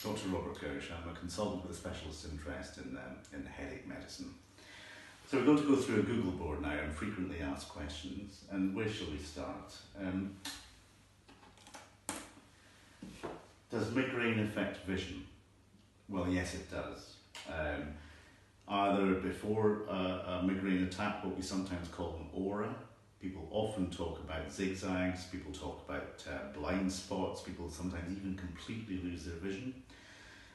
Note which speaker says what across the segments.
Speaker 1: Dr. Robert Ghosh. I'm a consultant with a specialist interest in headache medicine. So we're going to go through a Google board now and frequently asked questions. And where shall we start? Does migraine affect vision? Well, yes, it does. Either before a migraine attack, what we sometimes call an aura. People often talk about zigzags, people talk about blind spots, people sometimes even completely lose their vision.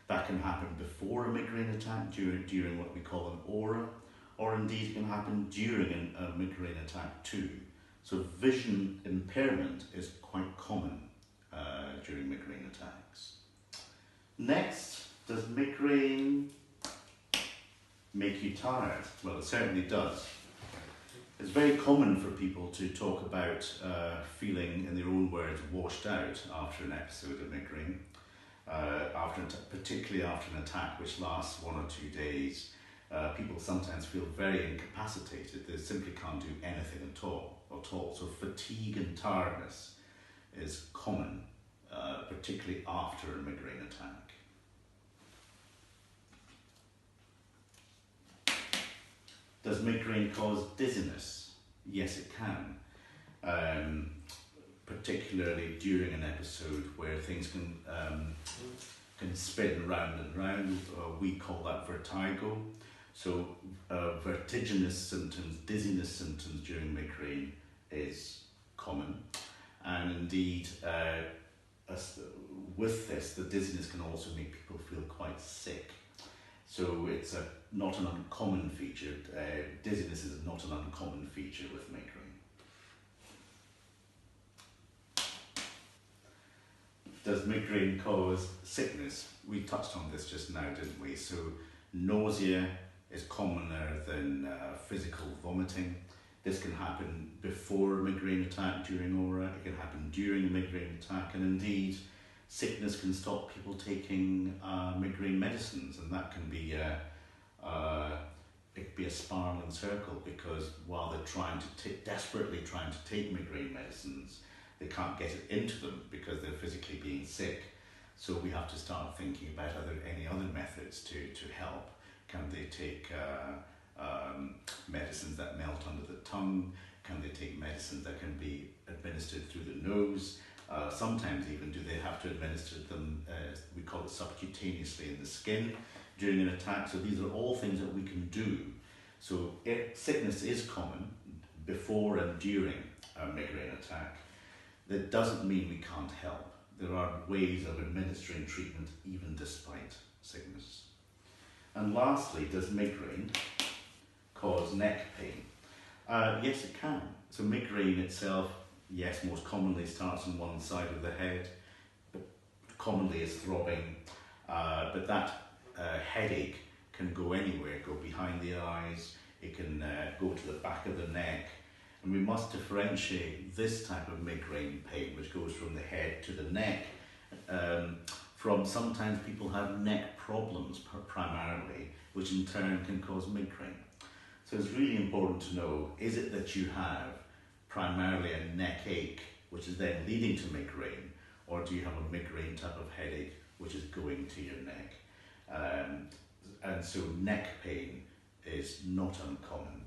Speaker 1: That can happen before a migraine attack, during what we call an aura, or indeed can happen during a migraine attack too. So vision impairment is quite common during migraine attacks. Next, does migraine make you tired? Well, it certainly does. It's very common for people to talk about feeling, in their own words, washed out after an episode of migraine, particularly after an attack which lasts 1 or 2 days. People sometimes feel very incapacitated. They simply can't do anything at all. So fatigue and tiredness is common, particularly after a migraine attack. Does migraine cause dizziness? Yes, it can. Particularly during an episode where things can spin round and round. We call that vertigo. So vertiginous symptoms, dizziness symptoms during migraine is common. And indeed, with this, the dizziness can also make people feel quite sick. So it's not an uncommon feature. Dizziness is not an uncommon feature with migraine. Does migraine cause sickness? We touched on this just now, didn't we? So nausea is commoner than physical vomiting. This can happen before a migraine attack, during aura. It can happen during a migraine attack, and indeed, sickness can stop people taking migraine medicines, and that can be it could be a spiraling circle, because while they're desperately trying to take migraine medicines, they can't get it into them because they're physically being sick. So we have to start thinking about any other methods to help. Can they take medicines that melt under the tongue? Can they take medicines that can be administered through the nose? Sometimes even do they have to administer them, we call it subcutaneously in the skin during an attack. So these are all things that we can do. So sickness is common before and during a migraine attack. That doesn't mean we can't help. There are ways of administering treatment even despite sickness. And lastly, does migraine cause neck pain? Yes, it can. So migraine itself, yes, most commonly starts on one side of the head, but commonly is throbbing, but that headache can go anywhere, go behind the eyes, it can go to the back of the neck, and we must differentiate this type of migraine pain, which goes from the head to the neck, from sometimes people have neck problems primarily, which in turn can cause migraine. So it's really important to know, is it that you have primarily a neck ache, which is then leading to migraine, or do you have a migraine type of headache, which is going to your neck? And so neck pain is not uncommon